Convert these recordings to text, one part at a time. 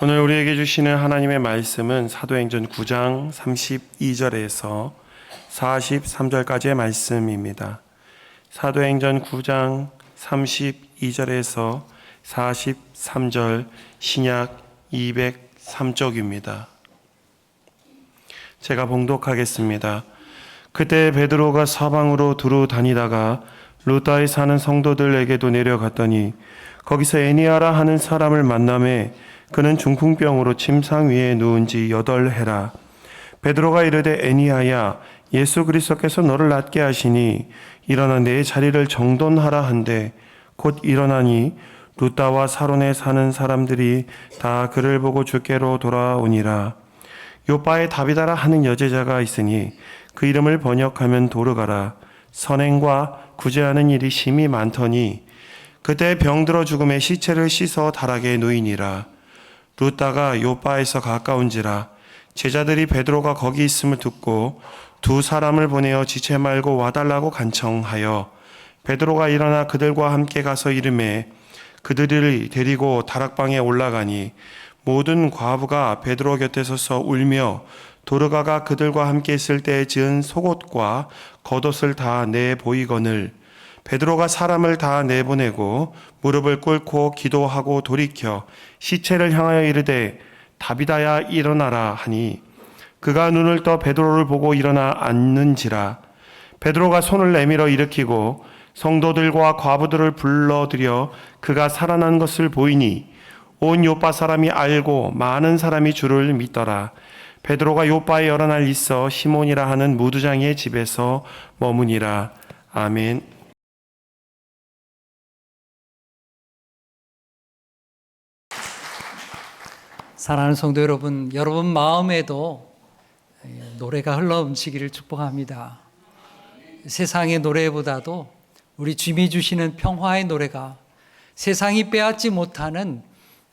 오늘 우리에게 주시는 하나님의 말씀은 사도행전 9장 32절에서 43절까지의 말씀입니다. 사도행전 9장 32절에서 43절 신약 203쪽입니다. 제가 봉독하겠습니다. 그때 베드로가 사방으로 두루 다니다가 루다에 사는 성도들에게도 내려갔더니 거기서 에니아라 하는 사람을 만나매 그는 중풍병으로 침상 위에 누운 지 8해라. 베드로가 이르되 에니아야, 예수 그리스도께서 너를 낫게 하시니 일어나 내 자리를 정돈하라 한데 곧 일어나니 루다와 사론에 사는 사람들이 다 그를 보고 주께로 돌아오니라. 요바에 다비다라 하는 여제자가 있으니 그 이름을 번역하면 도르가라. 선행과 구제하는 일이 심히 많더니 그때 병들어 죽음에 시체를 씻어 다락에 누이니라. 루다가 요바에서 가까운지라. 제자들이 베드로가 거기 있음을 듣고 두 사람을 보내어 지체 말고 와달라고 간청하여 베드로가 일어나 그들과 함께 가서 이르매 그들을 데리고 다락방에 올라가니 모든 과부가 베드로 곁에 서서 울며 도르가가 그들과 함께 있을 때 지은 속옷과 겉옷을 다 내 보이거늘 베드로가 사람을 다 내보내고 무릎을 꿇고 기도하고 돌이켜 시체를 향하여 이르되 다비다야 일어나라 하니 그가 눈을 떠 베드로를 보고 일어나 앉는지라. 베드로가 손을 내밀어 일으키고 성도들과 과부들을 불러들여 그가 살아난 것을 보이니 온 요빠 사람이 알고 많은 사람이 주를 믿더라. 베드로가 요빠에 여러 날 있어 시몬이라 하는 무두장이의 집에서 머무니라. 아멘. 사랑하는 성도 여러분, 여러분 마음에도 노래가 흘러넘치기를 축복합니다. 세상의 노래보다도 우리 주님이 주시는 평화의 노래가, 세상이 빼앗지 못하는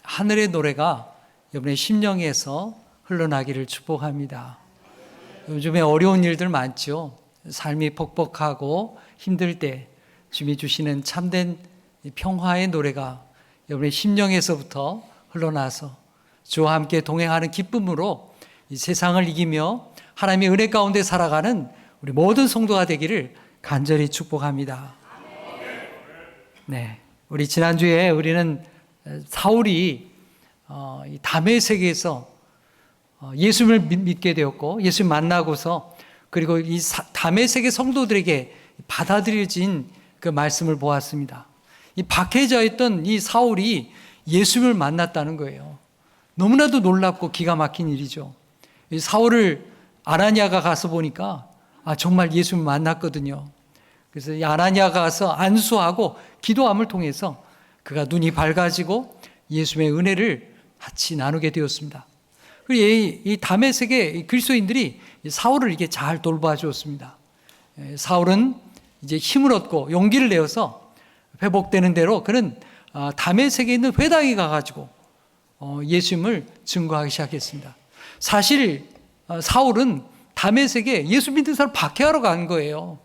하늘의 노래가 여러분의 심령에서 흘러나기를 축복합니다. 요즘에 어려운 일들 많죠. 삶이 퍽퍽하고 힘들 때 주님이 주시는 참된 평화의 노래가 여러분의 심령에서부터 흘러나서 주와 함께 동행하는 기쁨으로 이 세상을 이기며 하나님의 은혜 가운데 살아가는 우리 모든 성도가 되기를 간절히 축복합니다. 네, 우리 지난주에 우리는 사울이 담의 세계에서 예수님을 믿게 되었고 예수님 만나고서 그리고 이 담의 세계 성도들에게 받아들여진 그 말씀을 보았습니다. 이 박해져 있던 이 사울이 예수님을 만났다는 거예요. 너무나도 놀랍고 기가 막힌 일이죠. 사울을 아나니아가 가서 보니까 정말 예수님을 만났거든요. 그래서 이 아나니아가 가서 안수하고 기도함을 통해서 그가 눈이 밝아지고 예수님의 은혜를 같이 나누게 되었습니다. 그리고 이 다메섹의 그리스도인들이 사울을 이렇게 잘 돌봐 주었습니다. 사울은 이제 힘을 얻고 용기를 내어서 회복되는 대로 그는 다메섹에 있는 회당에 가가지고 예수님을 증거하기 시작했습니다. 사실 사울은 다메섹에 예수 믿는 사람 박해하러 간 거예요.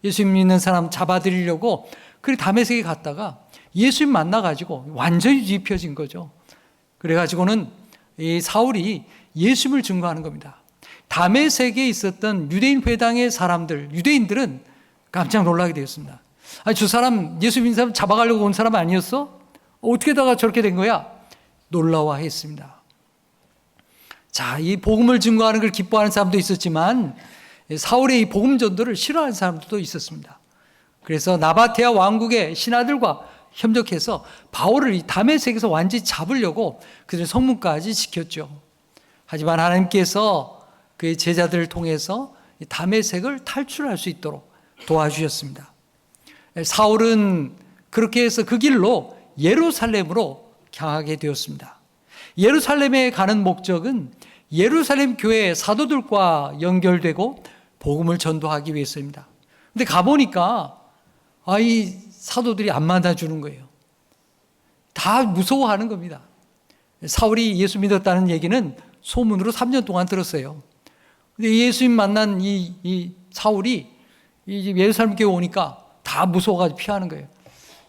예수 믿는 사람 잡아들이려고 그리고 다메섹에 갔다가 예수님 만나가지고 완전히 뒤집혀진 거죠. 그래가지고는 이 사울이 예수님을 증거하는 겁니다. 다메섹에 있었던 유대인 회당의 사람들, 유대인들은 깜짝 놀라게 되었습니다. 저 사람 예수 믿는 사람 잡아가려고 온 사람 아니었어? 어떻게 다가 저렇게 된 거야? 놀라워했습니다. 자, 이 복음을 증거하는 걸 기뻐하는 사람도 있었지만 사울의 이 복음 전도를 싫어하는 사람들도 있었습니다. 그래서 나바테아 왕국의 신하들과 협력해서 바울을 이 다메섹에서 완전히 잡으려고 그들의 성문까지 지켰죠. 하지만 하나님께서 그의 제자들을 통해서 이 다메섹을 탈출할 수 있도록 도와주셨습니다. 사울은 그렇게 해서 그 길로 예루살렘으로 향하게 되었습니다. 예루살렘에 가는 목적은 예루살렘 교회 사도들과 연결되고 복음을 전도하기 위해서입니다. 근데 가보니까 이 사도들이 안 만나주는 거예요. 다 무서워하는 겁니다. 사울이 예수 믿었다는 얘기는 소문으로 3년 동안 들었어요. 근데 예수님 만난 이 사울이 예루살렘 교회 오니까 다 무서워가지고 피하는 거예요.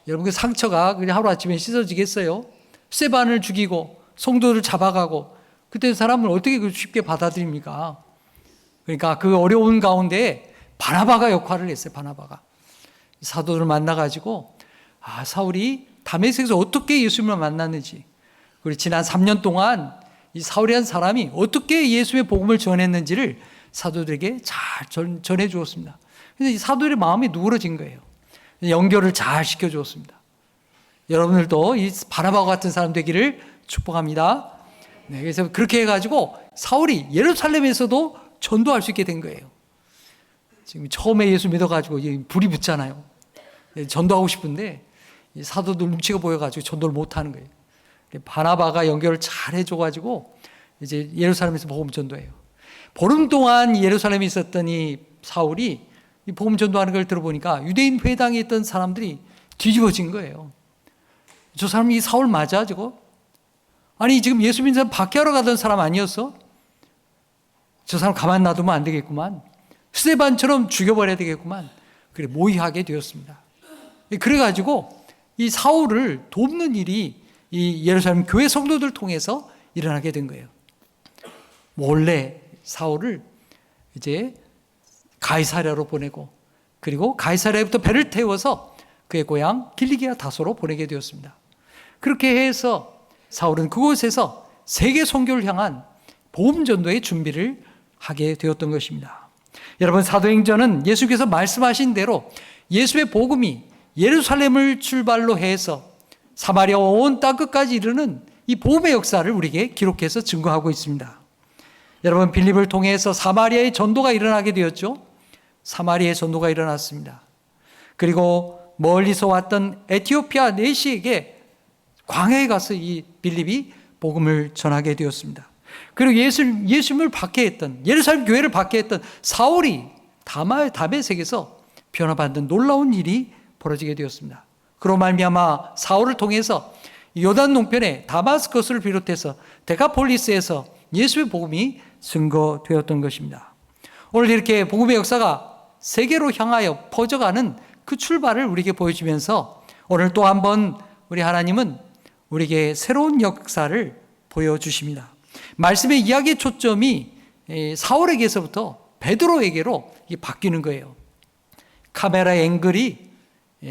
여러분 그 상처가 그냥 하루아침에 씻어지겠어요? 스데반을 죽이고 성도들 잡아가고 그때 사람을 어떻게 쉽게 받아들입니까? 그러니까 그 어려운 가운데 바나바가 역할을 했어요. 바나바가 사도들을 만나가지고 사울이 다메섹에서 어떻게 예수님을 만났는지, 그리고 지난 3년 동안 이 사울이라는 사람이 어떻게 예수의 복음을 전했는지를 사도들에게 잘 전해 주었습니다. 그래서 이 사도들의 마음이 누그러진 거예요. 연결을 잘 시켜 주었습니다. 여러분들도 이 바나바와 같은 사람 되기를 축복합니다. 네, 그래서 그렇게 해가지고 사울이 예루살렘에서도 전도할 수 있게 된 거예요. 지금 처음에 예수 믿어가지고 불이 붙잖아요. 전도하고 싶은데 사도들 눈치가 보여가지고 전도를 못하는 거예요. 바나바가 연결을 잘 해줘가지고 이제 예루살렘에서 복음 전도해요. 보름 동안 예루살렘에 있었던 이 사울이 이 복음 전도하는 걸 들어보니까 유대인 회당에 있던 사람들이 뒤집어진 거예요. 저 사람이 사울 맞아 저거? 아니 지금 예수 믿는 사람 박해하러 가던 사람 아니었어? 저 사람 가만 놔두면 안 되겠구만. 스데반처럼 죽여버려야 되겠구만. 그래 모의하게 되었습니다. 그래가지고 이 사울을 돕는 일이 이 예루살렘 교회 성도들 통해서 일어나게 된 거예요. 몰래 사울을 이제 가이사랴로 보내고, 그리고 가이사랴부터 배를 태워서 그의 고향 길리기아 다소로 보내게 되었습니다. 그렇게 해서 사울은 그곳에서 세계 선교를 향한 복음 전도의 준비를 하게 되었던 것입니다. 여러분, 사도행전은 예수께서 말씀하신 대로 예수의 복음이 예루살렘을 출발로 해서 사마리아 온 땅끝까지 이르는 이 복음의 역사를 우리에게 기록해서 증거하고 있습니다. 여러분, 빌립을 통해서 사마리아의 전도가 일어나게 되었죠. 사마리아의 전도가 일어났습니다. 그리고 멀리서 왔던 에티오피아 내시에게 광야에 가서 이 빌립이 복음을 전하게 되었습니다. 그리고 예수님을 박해했던, 예루살렘 교회를 박해했던 사울이 다메섹에서 변화받는 놀라운 일이 벌어지게 되었습니다. 그로 말미암아 사울을 통해서 요단 동편의 다마스커스를 비롯해서 데카폴리스에서 예수의 복음이 증거되었던 것입니다. 오늘 이렇게 복음의 역사가 세계로 향하여 퍼져가는 그 출발을 우리에게 보여주면서 오늘 또 한번 우리 하나님은 우리에게 새로운 역사를 보여주십니다. 말씀의 이야기의 초점이 사울에게서부터 베드로에게로 바뀌는 거예요. 카메라 앵글이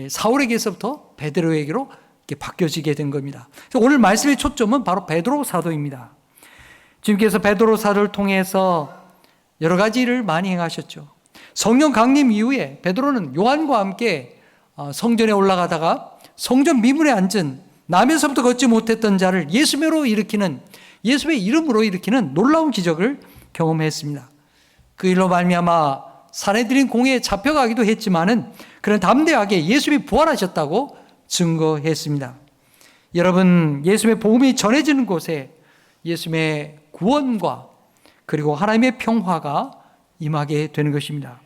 사울에게서부터 베드로에게로 바뀌어지게 된 겁니다. 오늘 말씀의 초점은 바로 베드로 사도입니다. 주님께서 베드로 사도를 통해서 여러 가지 일을 많이 행하셨죠. 성령 강림 이후에 베드로는 요한과 함께 성전에 올라가다가 성전 미문에 앉은 나면서부터 걷지 못했던 자를 예수로 일으키는, 예수의 이름으로 일으키는 놀라운 기적을 경험했습니다. 그 일로 말미암아 사내들인 공회에 잡혀가기도 했지만은 그런 담대하게 예수님이 부활하셨다고 증거했습니다. 여러분, 예수님의 복음이 전해지는 곳에 예수님의 구원과 그리고 하나님의 평화가 임하게 되는 것입니다.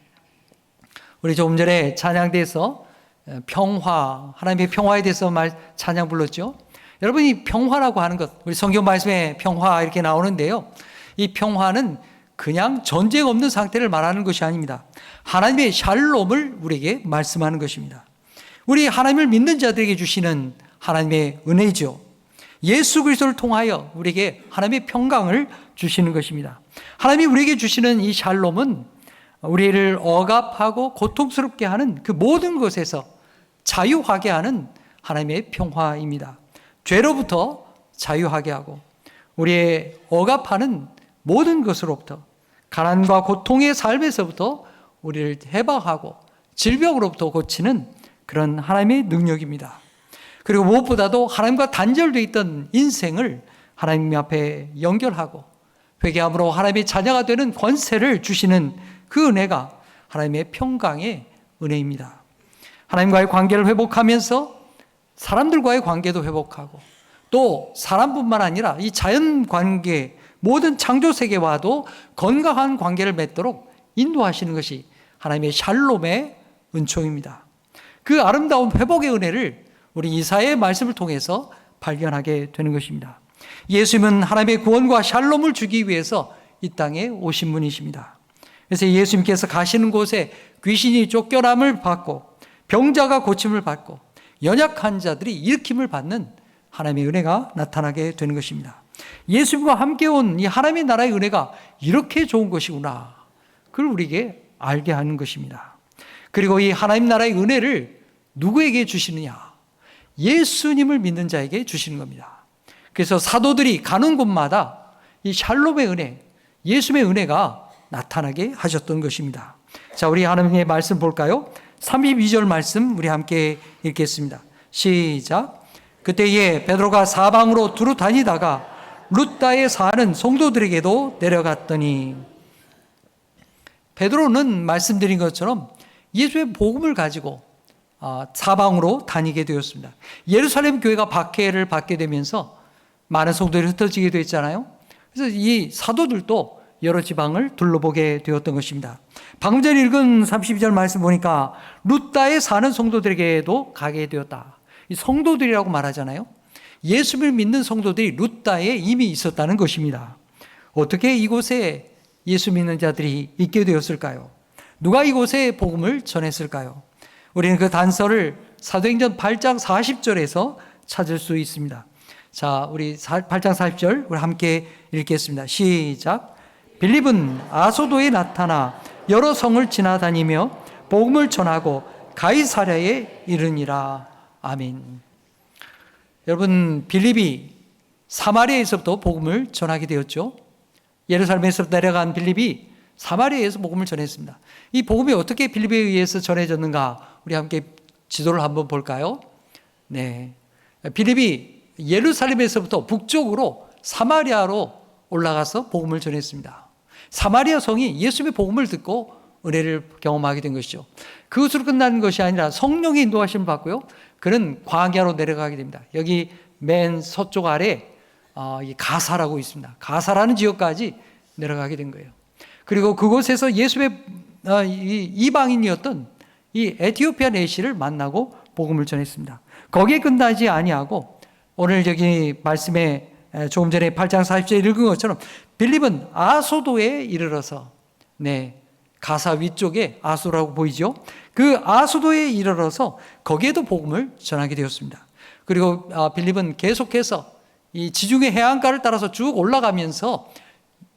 우리 조금 전에 찬양대에서 평화, 하나님의 평화에 대해서 찬양 불렀죠. 여러분, 이 평화라고 하는 것, 우리 성경 말씀에 평화 이렇게 나오는데요. 이 평화는 그냥 전쟁 없는 상태를 말하는 것이 아닙니다. 하나님의 샬롬을 우리에게 말씀하는 것입니다. 우리 하나님을 믿는 자들에게 주시는 하나님의 은혜죠. 예수 그리스도를 통하여 우리에게 하나님의 평강을 주시는 것입니다. 하나님이 우리에게 주시는 이 샬롬은 우리를 억압하고 고통스럽게 하는 그 모든 것에서 자유하게 하는 하나님의 평화입니다. 죄로부터 자유하게 하고 우리의 억압하는 모든 것으로부터, 가난과 고통의 삶에서부터 우리를 해방하고 질병으로부터 고치는 그런 하나님의 능력입니다. 그리고 무엇보다도 하나님과 단절되어 있던 인생을 하나님 앞에 연결하고 회개함으로 하나님의 자녀가 되는 권세를 주시는 그 은혜가 하나님의 평강의 은혜입니다. 하나님과의 관계를 회복하면서 사람들과의 관계도 회복하고, 또 사람뿐만 아니라 이 자연 관계, 모든 창조 세계와도 건강한 관계를 맺도록 인도하시는 것이 하나님의 샬롬의 은총입니다. 그 아름다운 회복의 은혜를 우리 이사야의 말씀을 통해서 발견하게 되는 것입니다. 예수님은 하나님의 구원과 샬롬을 주기 위해서 이 땅에 오신 분이십니다. 그래서 예수님께서 가시는 곳에 귀신이 쫓겨남을 받고 병자가 고침을 받고 연약한 자들이 일으킴을 받는 하나님의 은혜가 나타나게 되는 것입니다. 예수님과 함께 온 이 하나님의 나라의 은혜가 이렇게 좋은 것이구나. 그걸 우리에게 알게 하는 것입니다. 그리고 이 하나님 나라의 은혜를 누구에게 주시느냐? 예수님을 믿는 자에게 주시는 겁니다. 그래서 사도들이 가는 곳마다 이 샬롬의 은혜, 예수님의 은혜가 나타나게 하셨던 것입니다. 자, 우리 하나님의 말씀 볼까요? 32절 말씀 우리 함께 읽겠습니다. 시작. 그때에 베드로가 사방으로 두루 다니다가 룻다에 사는 성도들에게도 내려갔더니, 베드로는 말씀드린 것처럼 예수의 복음을 가지고 사방으로 다니게 되었습니다. 예루살렘 교회가 박해를 받게 되면서 많은 성도들이 흩어지게 됐잖아요. 그래서 이 사도들도 여러 지방을 둘러보게 되었던 것입니다. 방금 전에 읽은 32절 말씀 보니까 룻다에 사는 성도들에게도 가게 되었다. 이 성도들이라고 말하잖아요. 예수를 믿는 성도들이 룻다에 이미 있었다는 것입니다. 어떻게 이곳에 예수 믿는 자들이 있게 되었을까요? 누가 이곳에 복음을 전했을까요? 우리는 그 단서를 사도행전 8장 40절에서 찾을 수 있습니다. 자, 우리 8장 40절 우리 함께 읽겠습니다. 시작. 빌립은 아소도에 나타나 여러 성을 지나다니며 복음을 전하고 가이사랴에 이르니라. 아멘. 여러분, 빌립이 사마리아에서부터 복음을 전하게 되었죠. 예루살렘에서 내려간 빌립이 사마리아에서 복음을 전했습니다. 이 복음이 어떻게 빌립에 의해서 전해졌는가? 우리 함께 지도를 한번 볼까요? 네. 빌립이 예루살렘에서부터 북쪽으로 사마리아로 올라가서 복음을 전했습니다. 사마리아 성이 예수님의 복음을 듣고 은혜를 경험하게 된 것이죠. 그것으로 끝나는 것이 아니라 성령의 인도하심을 받고요. 그는 광야로 내려가게 됩니다. 여기 맨 서쪽 아래 가사라고 있습니다. 가사라는 지역까지 내려가게 된 거예요. 그리고 그곳에서 예수의 이방인이었던 이 에티오피아 내시를 만나고 복음을 전했습니다. 거기에 끝나지 아니하고 오늘 여기 말씀에 조금 전에 8장 40절에 읽은 것처럼 빌립은 아소도에 이르러서, 네, 가사 위쪽에 아소라고 보이죠? 그 아소도에 이르러서 거기에도 복음을 전하게 되었습니다. 그리고 빌립은 계속해서 이 지중해 해안가를 따라서 쭉 올라가면서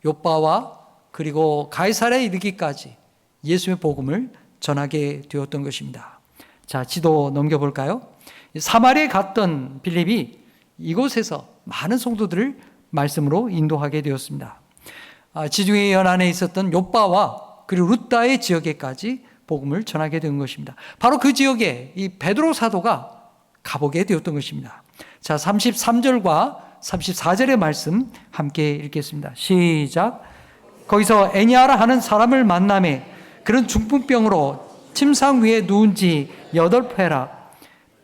요빠와 그리고 가이사랴에 이르기까지 예수의 복음을 전하게 되었던 것입니다. 자, 지도 넘겨볼까요? 사마리아에 갔던 빌립이 이곳에서 많은 성도들을 말씀으로 인도하게 되었습니다. 지중해 연안에 있었던 요빠와 그리고 룻다의 지역에까지 복음을 전하게 된 것입니다. 바로 그 지역에 이 베드로 사도가 가보게 되었던 것입니다. 자, 33절과 34절의 말씀 함께 읽겠습니다. 시작. 거기서 애니아라 하는 사람을 만나매 그런 중풍병으로 침상 위에 누운 지 8회라.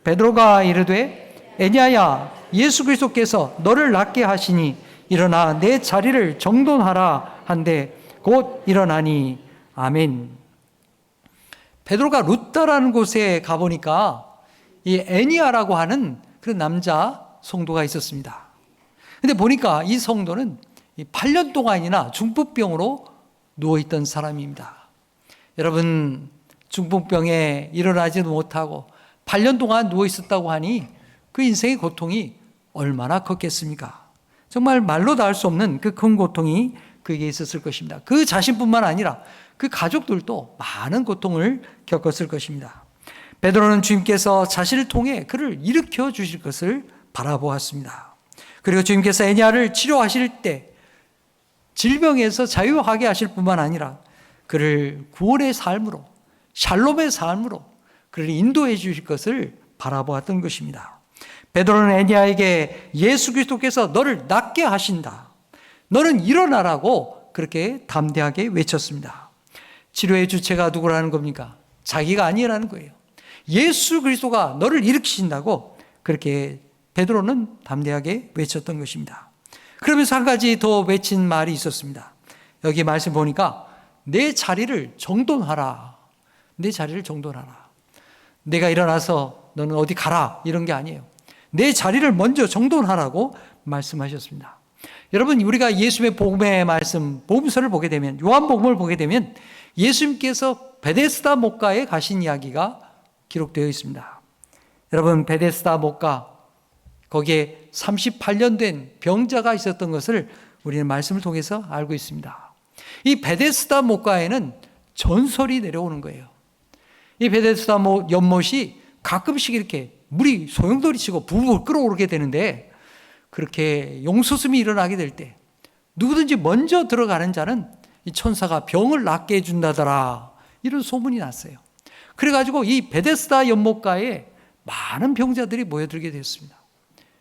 베드로가 이르되 애니아야, 예수 그리스도께서 너를 낫게 하시니 일어나 내 자리를 정돈하라 한데 곧 일어나니. 아멘. 베드로가 룻다라는 곳에 가보니까 이 애니아라고 하는 그런 남자 성도가 있었습니다. 근데 보니까 이 성도는 8년 동안이나 중풍병으로 누워있던 사람입니다. 여러분, 중풍병에 일어나지도 못하고 8년 동안 누워있었다고 하니 그 인생의 고통이 얼마나 컸겠습니까? 정말 말로 다 할 수 없는 그 큰 고통이 그에게 있었을 것입니다. 그 자신뿐만 아니라 그 가족들도 많은 고통을 겪었을 것입니다. 베드로는 주님께서 자신을 통해 그를 일으켜 주실 것을 바라보았습니다. 그리고 주님께서 애니아를 치료하실 때 질병에서 자유하게 하실 뿐만 아니라 그를 구원의 삶으로, 샬롬의 삶으로 그를 인도해 주실 것을 바라보았던 것입니다. 베드로는 애니아에게 예수 그리스도께서 너를 낫게 하신다, 너는 일어나라고 그렇게 담대하게 외쳤습니다. 치료의 주체가 누구라는 겁니까? 자기가 아니라는 거예요. 예수 그리스도가 너를 일으키신다고 그렇게 베드로는 담대하게 외쳤던 것입니다. 그러면서 한 가지 더 외친 말이 있었습니다. 여기 말씀 보니까 내 자리를 정돈하라. 내 자리를 정돈하라. 내가 일어나서 너는 어디 가라 이런 게 아니에요. 내 자리를 먼저 정돈하라고 말씀하셨습니다. 여러분, 우리가 예수의 복음의 말씀, 복음서를 보게 되면, 요한복음을 보게 되면 예수님께서 베데스다 목가에 가신 이야기가 기록되어 있습니다. 여러분, 베데스다 목가, 거기에 38년 된 병자가 있었던 것을 우리는 말씀을 통해서 알고 있습니다. 이 베데스다 못가에는 전설이 내려오는 거예요. 이 베데스다 연못이 가끔씩 이렇게 물이 소용돌이 치고 부부 끓어오르게 되는데, 그렇게 용수슴이 일어나게 될 때 누구든지 먼저 들어가는 자는 이 천사가 병을 낫게 해준다더라, 이런 소문이 났어요. 그래가지고 이 베데스다 연못가에 많은 병자들이 모여들게 되었습니다.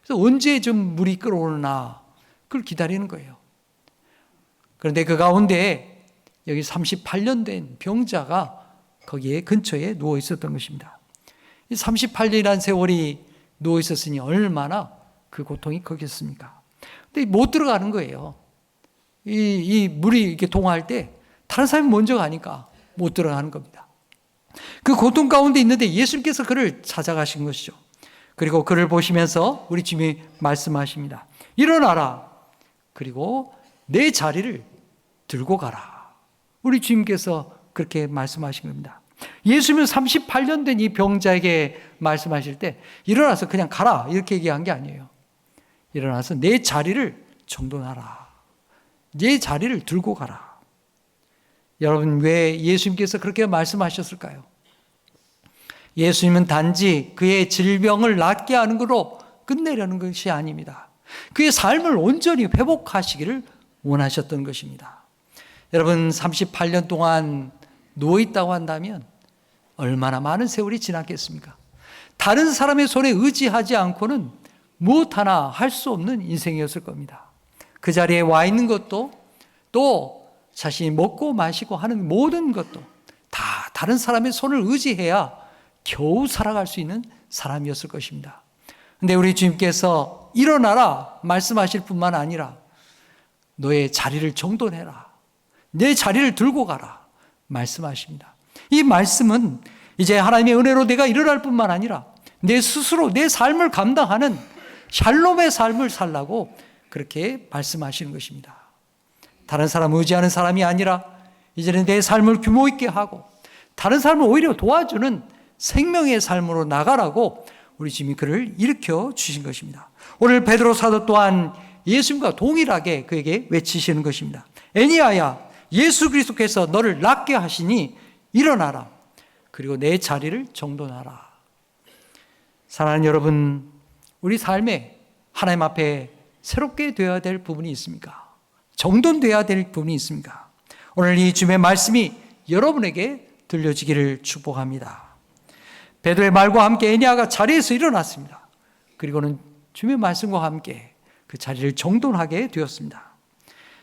그래서 언제 좀 물이 끓어오르나 그걸 기다리는 거예요. 그런데 그 가운데 여기 38년 된 병자가 거기에 근처에 누워 있었던 것입니다. 이 38년이라는 세월이 누워 있었으니 얼마나 그 고통이 크겠습니까? 근데 못 들어가는 거예요. 이 물이 이렇게 동화할 때 다른 사람이 먼저 가니까 못 들어가는 겁니다. 그 고통 가운데 있는데 예수님께서 그를 찾아가신 것이죠. 그리고 그를 보시면서 우리 주님이 말씀하십니다. 일어나라. 그리고 내 자리를 들고 가라. 우리 주님께서 그렇게 말씀하신 겁니다. 예수님은 38년 된 이 병자에게 말씀하실 때 일어나서 그냥 가라 이렇게 얘기한 게 아니에요. 일어나서 내 자리를 정돈하라. 내 자리를 들고 가라. 여러분, 왜 예수님께서 그렇게 말씀하셨을까요? 예수님은 단지 그의 질병을 낫게 하는 것으로 끝내려는 것이 아닙니다. 그의 삶을 온전히 회복하시기를 원하셨던 것입니다. 여러분, 38년 동안 누워있다고 한다면 얼마나 많은 세월이 지났겠습니까? 다른 사람의 손에 의지하지 않고는 무엇 하나 할 수 없는 인생이었을 겁니다. 그 자리에 와 있는 것도, 또 자신이 먹고 마시고 하는 모든 것도 다 다른 사람의 손을 의지해야 겨우 살아갈 수 있는 사람이었을 것입니다. 그런데 우리 주님께서 일어나라 말씀하실 뿐만 아니라 너의 자리를 정돈해라, 내 자리를 들고 가라 말씀하십니다. 이 말씀은 이제 하나님의 은혜로 내가 일어날 뿐만 아니라 내 스스로 내 삶을 감당하는 샬롬의 삶을 살라고 그렇게 말씀하시는 것입니다. 다른 사람을 의지하는 사람이 아니라 이제는 내 삶을 규모 있게 하고 다른 사람을 오히려 도와주는 생명의 삶으로 나가라고 우리 주님이 그를 일으켜 주신 것입니다. 오늘 베드로 사도 또한 예수님과 동일하게 그에게 외치시는 것입니다. 애니아야, 예수 그리스도께서 너를 낫게 하시니 일어나라. 그리고 내 자리를 정돈하라. 사랑하는 여러분, 우리 삶에 하나님 앞에 새롭게 되어야 될 부분이 있습니까? 정돈되어야 될 부분이 있습니까? 오늘 이 주님의 말씀이 여러분에게 들려지기를 축복합니다. 베드로의 말과 함께 애니아가 자리에서 일어났습니다. 그리고는 주님의 말씀과 함께 그 자리를 정돈하게 되었습니다.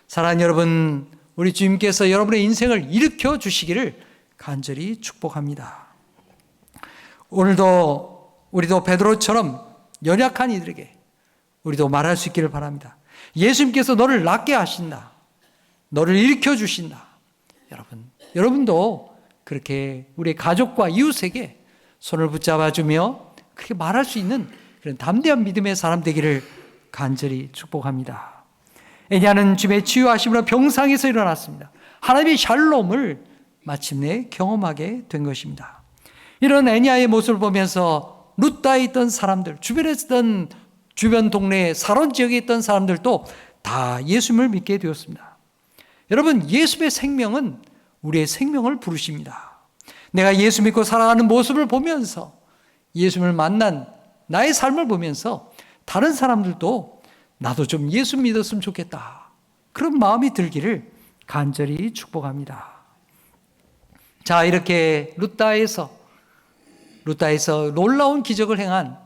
사랑하는 여러분, 우리 주님께서 여러분의 인생을 일으켜 주시기를 간절히 축복합니다. 오늘도 우리도 베드로처럼 연약한 이들에게 우리도 말할 수 있기를 바랍니다. 예수님께서 너를 낫게 하신다. 너를 일으켜 주신다. 여러분도 그렇게 우리 가족과 이웃에게 손을 붙잡아주며 그렇게 말할 수 있는 그런 담대한 믿음의 사람 되기를 간절히 축복합니다. 애니아는 주님의 치유하심으로 병상에서 일어났습니다. 하나님의 샬롬을 마침내 경험하게 된 것입니다. 이런 애니아의 모습을 보면서 루다에 있던 사람들, 주변에 있던 주변 동네 사론 지역에 있던 사람들도 다 예수님을 믿게 되었습니다. 여러분, 예수의 생명은 우리의 생명을 부르십니다. 내가 예수 믿고 살아가는 모습을 보면서, 예수님을 만난 나의 삶을 보면서 다른 사람들도 나도 좀 예수 믿었으면 좋겠다, 그런 마음이 들기를 간절히 축복합니다. 자, 이렇게 루다에서 놀라운 기적을 행한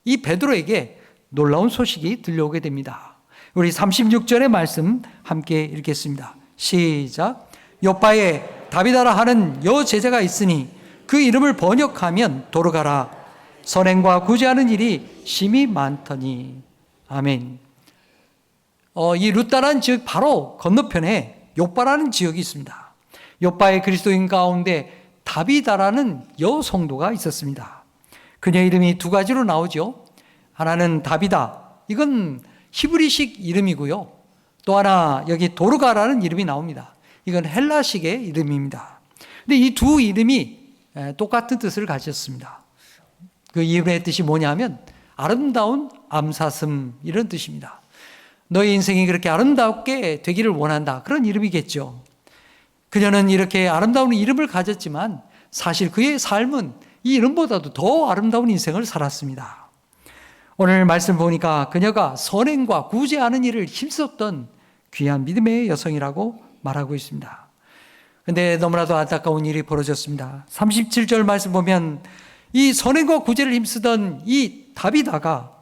이 베드로에게 놀라운 소식이 들려오게 됩니다. 우리 36절의 말씀 함께 읽겠습니다. 시작. 요바에 다비다라 하는 여제자가 있으니 그 이름을 번역하면 도르가라. 선행과 구제하는 일이 심히 많더니. 아멘. 이 루다라는 지역 바로 건너편에 요바라는 지역이 있습니다. 요바의 그리스도인 가운데 다비다라는 여성도가 있었습니다. 그녀의 이름이 두 가지로 나오죠. 하나는 다비다, 이건 히브리식 이름이고요. 또 하나 여기 도르가라는 이름이 나옵니다. 이건 헬라식의 이름입니다. 근데 이 두 이름이 똑같은 뜻을 가졌습니다. 그 이름의 뜻이 뭐냐면 아름다운 암사슴 이런 뜻입니다. 너의 인생이 그렇게 아름답게 되기를 원한다. 그런 이름이겠죠. 그녀는 이렇게 아름다운 이름을 가졌지만 사실 그의 삶은 이 이름보다도 더 아름다운 인생을 살았습니다. 오늘 말씀 보니까 그녀가 선행과 구제하는 일을 힘썼던 귀한 믿음의 여성이라고 말하고 있습니다. 근데 너무나도 안타까운 일이 벌어졌습니다. 37절 말씀 보면 이 선행과 구제를 힘쓰던 이 다비다가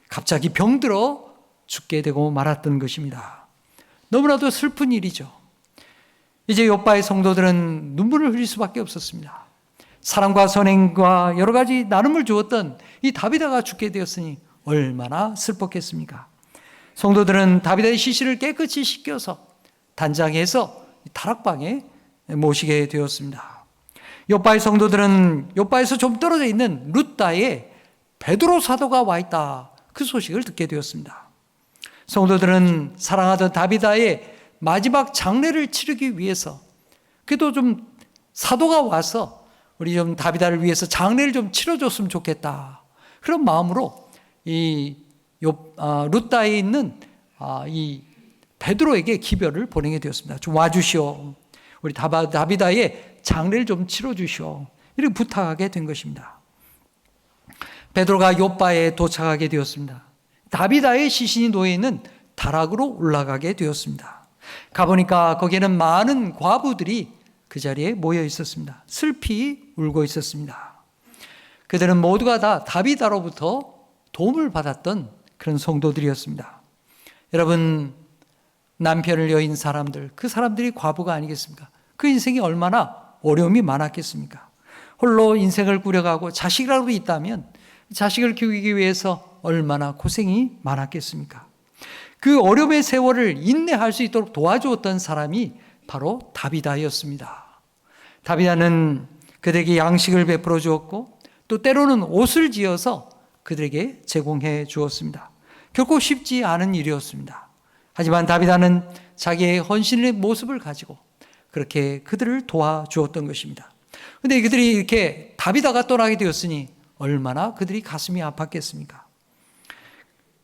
갑자기 병들어 죽게 되고 말았던 것입니다. 너무나도 슬픈 일이죠. 이제 욥바의 성도들은 눈물을 흘릴 수밖에 없었습니다. 사랑과 선행과 여러 가지 나눔을 주었던 이 다비다가 죽게 되었으니 얼마나 슬펐겠습니까? 성도들은 다비다의 시신을 깨끗이 씻겨서 단장해서 다락방에 모시게 되었습니다. 욥바의 성도들은 욥바에서 좀 떨어져 있는 룻다에 베드로 사도가 와 있다. 그 소식을 듣게 되었습니다. 성도들은 사랑하던 다비다의 마지막 장례를 치르기 위해서 그래도 좀 사도가 와서 우리 좀 다비다를 위해서 장례를 좀 치러줬으면 좋겠다. 그런 마음으로 이 룻다에 있는 이 베드로에게 기별을 보내게 되었습니다. 좀 와주시오. 우리 다비다의 장례를 좀 치러주시오. 이렇게 부탁하게 된 것입니다. 베드로가 욥바에 도착하게 되었습니다. 다비다의 시신이 놓여있는 다락으로 올라가게 되었습니다. 가보니까 거기에는 많은 과부들이 그 자리에 모여 있었습니다. 슬피 울고 있었습니다. 그들은 모두가 다 다비다로부터 도움을 받았던 그런 성도들이었습니다. 여러분, 남편을 여인 사람들, 그 사람들이 과부가 아니겠습니까? 그 인생이 얼마나 어려움이 많았겠습니까? 홀로 인생을 꾸려가고 자식이라도 있다면 자식을 키우기 위해서 얼마나 고생이 많았겠습니까? 그 어려움의 세월을 인내할 수 있도록 도와주었던 사람이 바로 다비다였습니다. 다비다는 그들에게 양식을 베풀어 주었고 또 때로는 옷을 지어서 그들에게 제공해 주었습니다. 결코 쉽지 않은 일이었습니다. 하지만 다비다는 자기의 헌신의 모습을 가지고 그렇게 그들을 도와주었던 것입니다. 그런데 그들이 이렇게 다비다가 떠나게 되었으니 얼마나 그들이 가슴이 아팠겠습니까?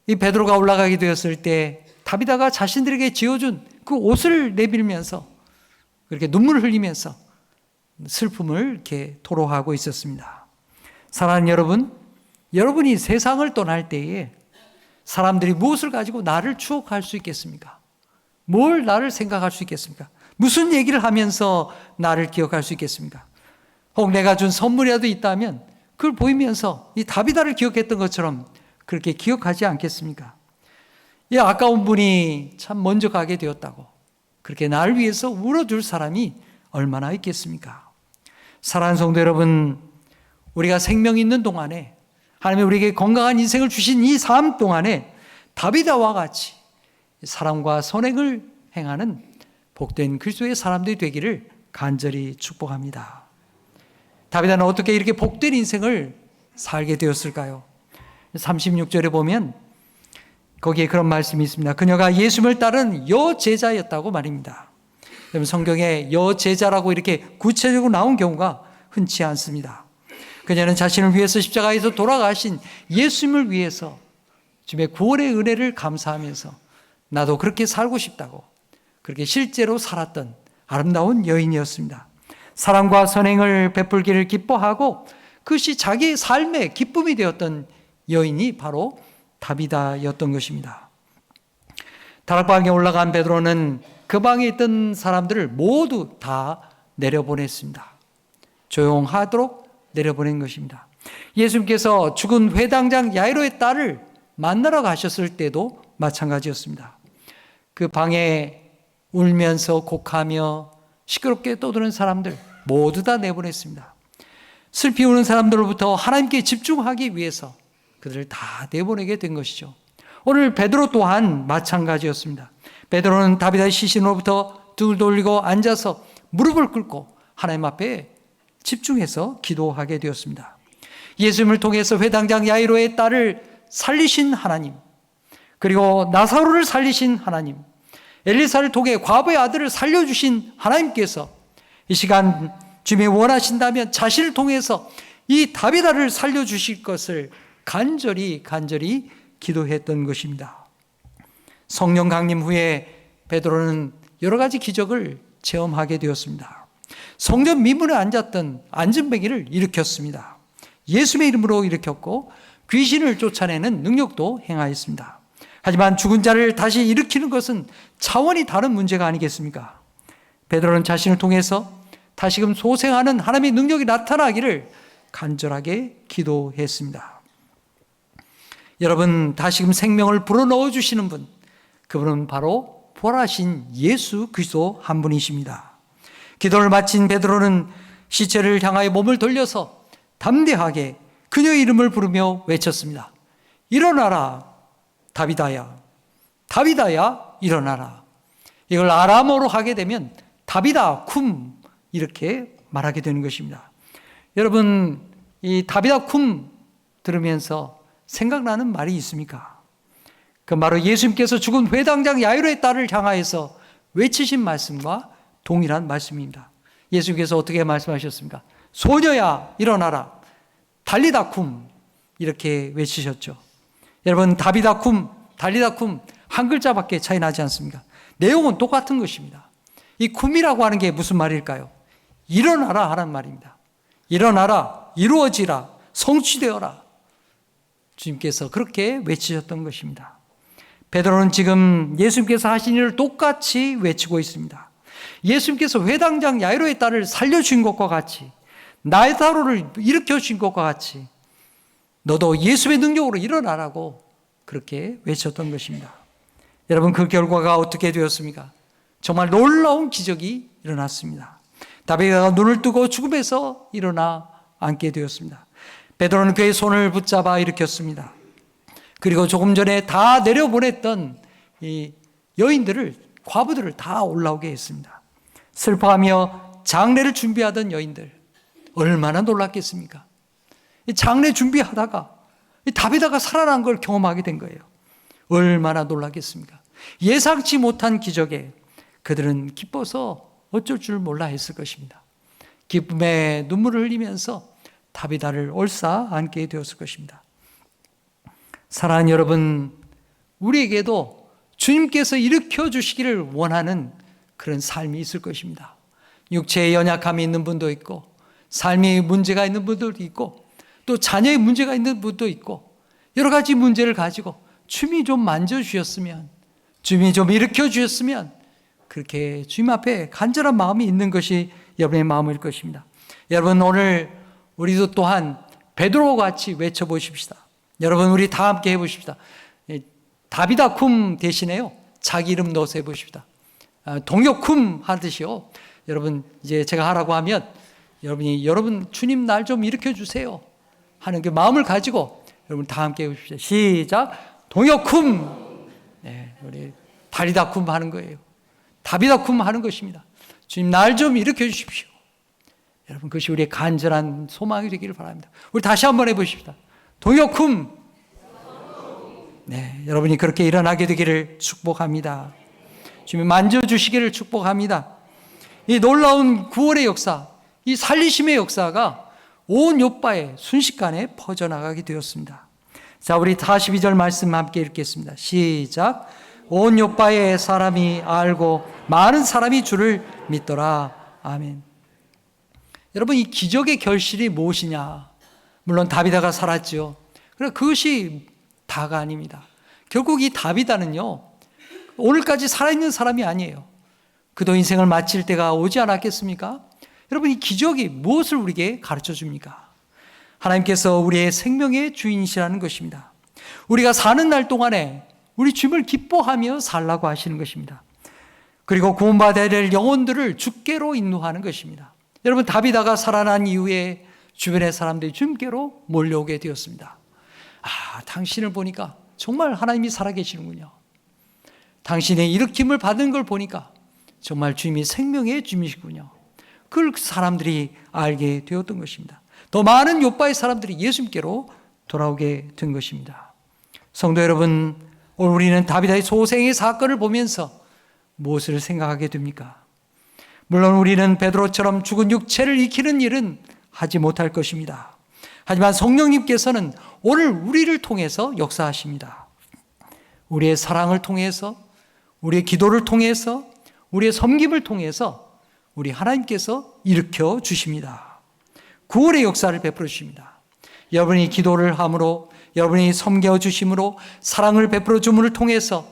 이 베드로가 올라가게 되었을 때 다비다가 자신들에게 지어준 그 옷을 내밀면서 그렇게 눈물을 흘리면서 슬픔을 이렇게 토로하고 있었습니다. 사랑하는 여러분, 여러분이 세상을 떠날 때에 사람들이 무엇을 가지고 나를 추억할 수 있겠습니까? 뭘 나를 생각할 수 있겠습니까? 무슨 얘기를 하면서 나를 기억할 수 있겠습니까? 혹 내가 준 선물이라도 있다면 그걸 보이면서 이 다비다를 기억했던 것처럼 그렇게 기억하지 않겠습니까? 이 아까운 분이 참 먼저 가게 되었다고 그렇게 나를 위해서 울어줄 사람이 얼마나 있겠습니까? 사랑하는 성도 여러분, 우리가 생명 있는 동안에 하나님이 우리에게 건강한 인생을 주신 이 삶 동안에 다비다와 같이 사랑과 선행을 행하는 복된 그리스도의 사람들이 되기를 간절히 축복합니다. 다비다는 어떻게 이렇게 복된 인생을 살게 되었을까요? 36절에 보면 거기에 그런 말씀이 있습니다. 그녀가 예수님을 따른 여제자였다고 말입니다. 여러분, 성경에 여제자라고 이렇게 구체적으로 나온 경우가 흔치 않습니다. 그녀는 자신을 위해서 십자가에서 돌아가신 예수님을 위해서 주님의 구원의 은혜를 감사하면서 나도 그렇게 살고 싶다고 그렇게 실제로 살았던 아름다운 여인이었습니다. 사랑과 선행을 베풀기를 기뻐하고 그것이 자기의 삶의 기쁨이 되었던 여인이 바로 다비다였던 것입니다. 다락방에 올라간 베드로는 그 방에 있던 사람들을 모두 다 내려보냈습니다. 조용하도록 내려보낸 것입니다. 예수님께서 죽은 회당장 야이로의 딸을 만나러 가셨을 때도 마찬가지였습니다. 그 방에 울면서 곡하며 시끄럽게 떠드는 사람들 모두 다 내보냈습니다. 슬피 우는 사람들로부터 하나님께 집중하기 위해서 그들을 다 내보내게 된 것이죠. 오늘 베드로 또한 마찬가지였습니다. 베드로는 다비다의 시신으로부터 등을 돌리고 앉아서 무릎을 꿇고 하나님 앞에 집중해서 기도하게 되었습니다. 예수님을 통해서 회당장 야이로의 딸을 살리신 하나님, 그리고 나사로를 살리신 하나님, 엘리사를 통해 과부의 아들을 살려주신 하나님께서 이 시간 주님이 원하신다면 자신을 통해서 이 다비다를 살려주실 것을 간절히 기도했던 것입니다. 성령 강림 후에 베드로는 여러 가지 기적을 체험하게 되었습니다. 성전 미문에 앉았던 안전뱅이를 일으켰습니다. 예수의 이름으로 일으켰고 귀신을 쫓아내는 능력도 행하였습니다. 하지만 죽은 자를 다시 일으키는 것은 차원이 다른 문제가 아니겠습니까? 베드로는 자신을 통해서 다시금 소생하는 하나님의 능력이 나타나기를 간절하게 기도했습니다. 여러분, 다시금 생명을 불어넣어 주시는 분, 그분은 바로 부활하신 예수 그리스도 한 분이십니다. 기도를 마친 베드로는 시체를 향하여 몸을 돌려서 담대하게 그녀의 이름을 부르며 외쳤습니다. 일어나라, 다비다야. 다비다야, 일어나라. 이걸 아람어로 하게 되면 다비다 쿰 이렇게 말하게 되는 것입니다. 여러분, 이 다비다 쿰 들으면서 생각나는 말이 있습니까? 그 바로 예수님께서 죽은 회당장 야이로의 딸을 향하여서 외치신 말씀과 동일한 말씀입니다. 예수님께서 어떻게 말씀하셨습니까? 소녀야, 일어나라. 달리다 쿰 이렇게 외치셨죠. 여러분, 다비다 쿰, 달리다 쿰 한 글자밖에 차이 나지 않습니까? 내용은 똑같은 것입니다. 이 쿰이라고 하는 게 무슨 말일까요? 일어나라 하는 말입니다. 일어나라, 이루어지라, 성취되어라. 주님께서 그렇게 외치셨던 것입니다. 베드로는 지금 예수님께서 하신 일을 똑같이 외치고 있습니다. 예수님께서 회당장 야이로의 딸을 살려주신 것과 같이, 나사로를 일으켜주신 것과 같이 너도 예수의 능력으로 일어나라고 그렇게 외쳤던 것입니다. 여러분, 그 결과가 어떻게 되었습니까? 정말 놀라운 기적이 일어났습니다. 다비다가 눈을 뜨고 죽음에서 일어나 앉게 되었습니다. 베드로는 그의 손을 붙잡아 일으켰습니다. 그리고 조금 전에 다 내려보냈던 이 여인들을, 과부들을 다 올라오게 했습니다. 슬퍼하며 장례를 준비하던 여인들, 얼마나 놀랐겠습니까? 장례 준비하다가 다비다가 살아난 걸 경험하게 된 거예요. 얼마나 놀랐겠습니까? 예상치 못한 기적에 그들은 기뻐서 어쩔 줄 몰라 했을 것입니다. 기쁨에 눈물을 흘리면서 다비다를 옳사 안게 되었을 것입니다. 사랑하는 여러분, 우리에게도 주님께서 일으켜 주시기를 원하는 그런 삶이 있을 것입니다. 육체의 연약함이 있는 분도 있고, 삶의 문제가 있는 분들도 있고, 또 자녀의 문제가 있는 분도 있고, 여러 가지 문제를 가지고 주님이 좀 만져주셨으면, 주님이 좀 일으켜 주셨으면, 그렇게 주님 앞에 간절한 마음이 있는 것이 여러분의 마음일 것입니다. 여러분, 오늘 우리도 또한 베드로 같이 외쳐보십시다. 여러분, 우리 다 함께 해보십시다. 다비다 쿰 대신에요, 자기 이름 넣어서 해보십시다. 동요 쿰 하듯이요. 여러분, 이제 제가 하라고 하면 여러분 주님 날 좀 일으켜 주세요 하는 그 마음을 가지고 여러분 다 함께 해보십시다. 시작. 동요 쿰. 네, 우리 다리다 쿰 하는 거예요. 다비다 쿰 하는 것입니다. 주님 날 좀 일으켜 주십시오. 여러분, 그것이 우리의 간절한 소망이 되기를 바랍니다. 우리 다시 한번 해보십시다. 동요 쿰. 네, 여러분이 그렇게 일어나게 되기를 축복합니다. 주님 만져주시기를 축복합니다. 이 놀라운 구원의 역사, 이 살리심의 역사가 온 요바에 순식간에 퍼져나가게 되었습니다. 자, 우리 42절 말씀 함께 읽겠습니다. 시작. 온 요바에 사람이 알고 많은 사람이 주를 믿더라. 아멘. 여러분, 이 기적의 결실이 무엇이냐? 물론 다비다가 살았죠. 그러나 그것이 다가 아닙니다. 결국 이 다비다는요, 오늘까지 살아있는 사람이 아니에요. 그도 인생을 마칠 때가 오지 않았겠습니까? 여러분, 이 기적이 무엇을 우리에게 가르쳐 줍니까? 하나님께서 우리의 생명의 주인이시라는 것입니다. 우리가 사는 날 동안에 우리 주님을 기뻐하며 살라고 하시는 것입니다. 그리고 구원받아야 될 영혼들을 주께로 인도하는 것입니다. 여러분, 다비다가 살아난 이후에 주변의 사람들이 주님께로 몰려오게 되었습니다. 아, 당신을 보니까 정말 하나님이 살아계시는군요. 당신의 일으킴을 받은 걸 보니까 정말 주님이 생명의 주님이시군요. 그걸 사람들이 알게 되었던 것입니다. 더 많은 요바의 사람들이 예수님께로 돌아오게 된 것입니다. 성도 여러분, 오늘 우리는 다비다의 소생의 사건을 보면서 무엇을 생각하게 됩니까? 물론 우리는 베드로처럼 죽은 육체를 익히는 일은 하지 못할 것입니다. 하지만 성령님께서는 오늘 우리를 통해서 역사하십니다. 우리의 사랑을 통해서, 우리의 기도를 통해서, 우리의 섬김을 통해서 우리 하나님께서 일으켜 주십니다. 구원의 역사를 베풀어 주십니다. 여러분이 기도를 함으로, 여러분이 섬겨 주심으로, 사랑을 베풀어 줌을 통해서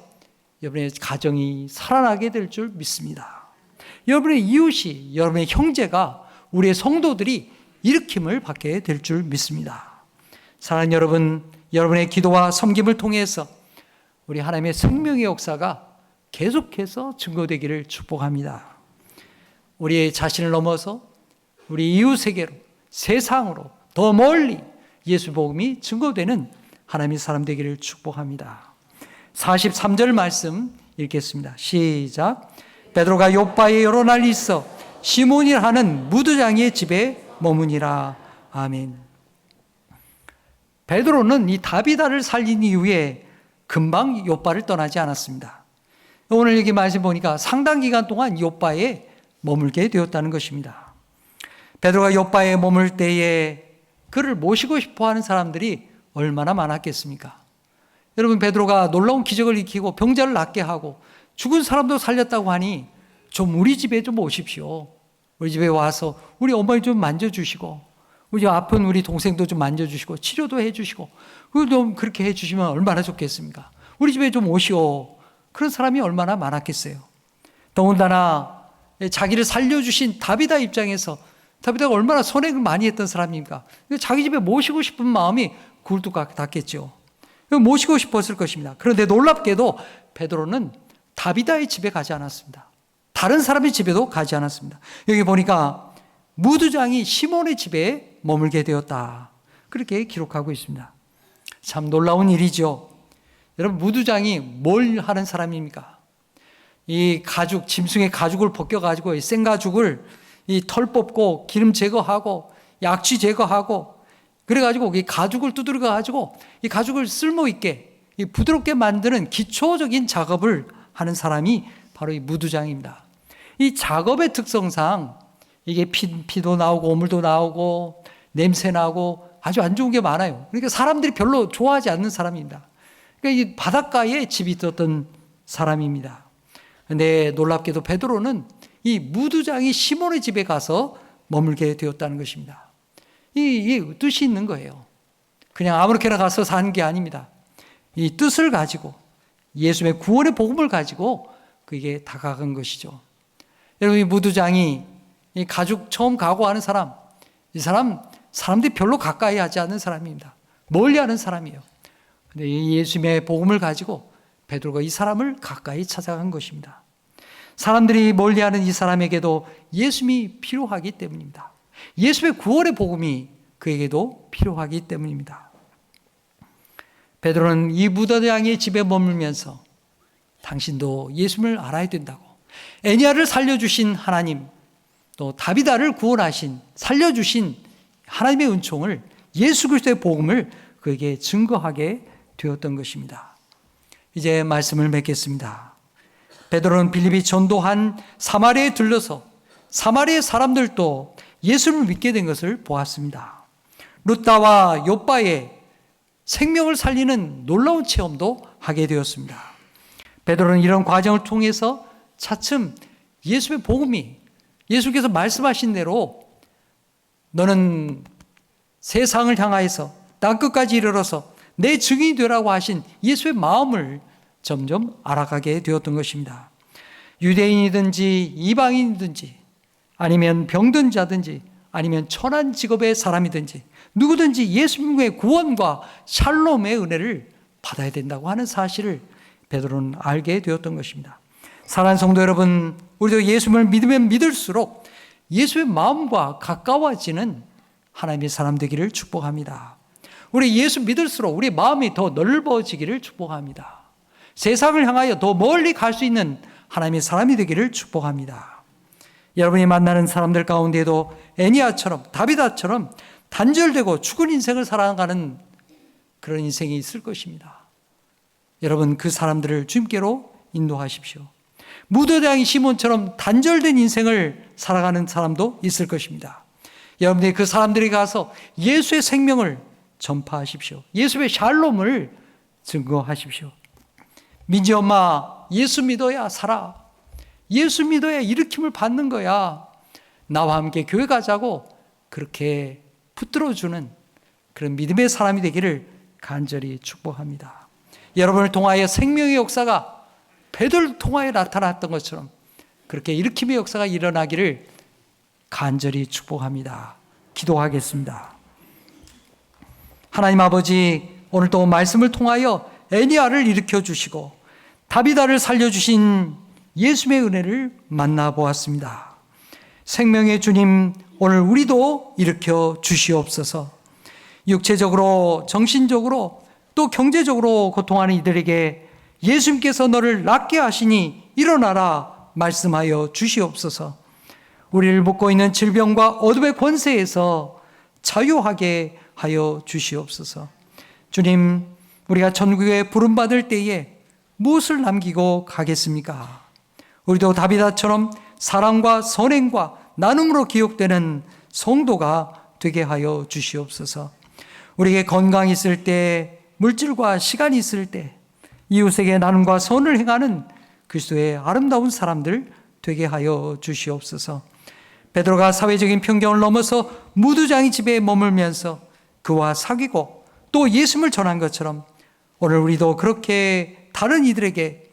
여러분의 가정이 살아나게 될 줄 믿습니다. 여러분의 이웃이, 여러분의 형제가, 우리의 성도들이 일으킴을 받게 될 줄 믿습니다. 사랑하는 여러분, 여러분의 기도와 섬김을 통해서 우리 하나님의 생명의 역사가 계속해서 증거되기를 축복합니다. 우리 자신을 넘어서 우리 이웃에게로, 세상으로, 더 멀리 예수 복음이 증거되는 하나님의 사람 되기를 축복합니다. 43절 말씀 읽겠습니다. 시작. 베드로가 요빠에 여러 날 있어 시몬이라 하는 무두장이의 집에 머무니라. 아멘. 베드로는 이 다비다를 살린 이후에 금방 요빠를 떠나지 않았습니다. 오늘 여기 말씀 보니까 상당 기간 동안 요빠에 머물게 되었다는 것입니다. 베드로가 요빠에 머물 때에 그를 모시고 싶어하는 사람들이 얼마나 많았겠습니까? 여러분, 베드로가 놀라운 기적을 일으키고 병자를 낫게 하고 죽은 사람도 살렸다고 하니 좀 우리 집에 좀 오십시오. 우리 집에 와서 우리 어머니 좀 만져주시고, 우리 아픈 우리 동생도 좀 만져주시고 치료도 해주시고, 좀 그렇게 해주시면 얼마나 좋겠습니까? 우리 집에 좀 오시오. 그런 사람이 얼마나 많았겠어요. 더군다나 자기를 살려주신 다비다 입장에서 다비다가 얼마나 선행을 많이 했던 사람입니까? 자기 집에 모시고 싶은 마음이 굴뚝 같겠죠. 모시고 싶었을 것입니다. 그런데 놀랍게도 베드로는 다비다의 집에 가지 않았습니다. 다른 사람의 집에도 가지 않았습니다. 여기 보니까 무두장이 시몬의 집에 머물게 되었다. 그렇게 기록하고 있습니다. 참 놀라운 일이죠. 여러분, 무두장이 뭘 하는 사람입니까? 이 가죽, 짐승의 가죽을 벗겨가지고 생가죽을 이 털 뽑고 기름 제거하고 약취 제거하고 그래가지고 이 가죽을 두드려가지고 이 가죽을 쓸모있게 이 부드럽게 만드는 기초적인 작업을 하는 사람이 바로 이 무두장입니다. 이 작업의 특성상 이게 피도 나오고 오물도 나오고 냄새 나고 아주 안 좋은 게 많아요. 그러니까 사람들이 별로 좋아하지 않는 사람입니다. 그러니까 이 바닷가에 집이 있었던 사람입니다. 그런데 놀랍게도 베드로는 이 무두장이 시몬의 집에 가서 머물게 되었다는 것입니다. 이 뜻이 있는 거예요. 그냥 아무렇게나 가서 사는 게 아닙니다. 이 뜻을 가지고 예수의 구원의 복음을 가지고 그게 다가간 것이죠. 여러분, 이 무두장이 이 가죽 처음 각오하는 사람, 이 사람들이 별로 가까이 하지 않는 사람입니다. 멀리 하는 사람이에요. 근데 이 예수님의 복음을 가지고 베드로가 이 사람을 가까이 찾아간 것입니다. 사람들이 멀리하는 이 사람에게도 예수님이 필요하기 때문입니다. 예수의 구원의 복음이 그에게도 필요하기 때문입니다. 베드로는 이 무두장의 집에 머물면서 당신도 예수님을 알아야 된다고, 애니야를 살려주신 하나님, 또 다비다를 구원하신, 살려주신 하나님의 은총을, 예수 그리스도의 복음을 그에게 증거하게 되었던 것입니다. 이제 말씀을 맺겠습니다. 베드로는 빌립이 전도한 사마리아에 들러서 사마리아 사람들도 예수를 믿게 된 것을 보았습니다. 루다와 요빠의 생명을 살리는 놀라운 체험도 하게 되었습니다. 베드로는 이런 과정을 통해서 차츰 예수의 복음이, 예수께서 말씀하신 대로 너는 세상을 향하여서 땅끝까지 이르러서 내 증인이 되라고 하신 예수의 마음을 점점 알아가게 되었던 것입니다. 유대인이든지 이방인이든지 아니면 병든 자든지 아니면 천한 직업의 사람이든지 누구든지 예수님의 구원과 샬롬의 은혜를 받아야 된다고 하는 사실을 베드로는 알게 되었던 것입니다. 사랑하는 성도 여러분, 우리도 예수님을 믿으면 믿을수록 예수의 마음과 가까워지는 하나님의 사람 되기를 축복합니다. 우리 예수 믿을수록 우리 마음이 더 넓어지기를 축복합니다. 세상을 향하여 더 멀리 갈 수 있는 하나님의 사람이 되기를 축복합니다. 여러분이 만나는 사람들 가운데에도 애니야처럼, 다비다처럼 단절되고 죽은 인생을 살아가는 그런 인생이 있을 것입니다. 여러분, 그 사람들을 주님께로 인도하십시오. 무두장이 시몬처럼 단절된 인생을 살아가는 사람도 있을 것입니다. 여러분들이 그 사람들이 가서 예수의 생명을 전파하십시오. 예수의 샬롬을 증거하십시오. 민지 엄마, 예수 믿어야 살아. 예수 믿어야 일으킴을 받는 거야. 나와 함께 교회 가자고 그렇게 붙들어주는 그런 믿음의 사람이 되기를 간절히 축복합니다. 여러분을 통하여 생명의 역사가 베드로를 통하여 나타났던 것처럼 그렇게 일으킴의 역사가 일어나기를 간절히 축복합니다. 기도하겠습니다. 하나님 아버지, 오늘도 말씀을 통하여 애니아를 일으켜 주시고 다비다를 살려주신 예수의 은혜를 만나보았습니다. 생명의 주님, 오늘 우리도 일으켜 주시옵소서. 육체적으로, 정신적으로, 또 경제적으로 고통하는 이들에게 예수님께서 너를 낫게 하시니 일어나라 말씀하여 주시옵소서. 우리를 묶고 있는 질병과 어둠의 권세에서 자유하게 하여 주시옵소서. 주님, 우리가 천국에 부름받을 때에 무엇을 남기고 가겠습니까? 우리도 다비다처럼 사랑과 선행과 나눔으로 기억되는 성도가 되게 하여 주시옵소서. 우리에게 건강이 있을 때, 물질과 시간이 있을 때 이웃에게 나눔과 선을 행하는 그리스도의 아름다운 사람들 되게 하여 주시옵소서. 베드로가 사회적인 편견을 넘어서 무두장의 집에 머물면서 그와 사귀고 또 예수님을 전한 것처럼 오늘 우리도 그렇게 다른 이들에게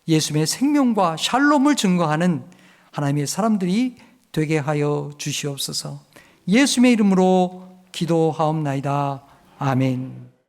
예수님의 생명과 샬롬을 증거하는 하나님의 사람들이 되게 하여 주시옵소서. 예수님의 이름으로 기도하옵나이다. 아멘.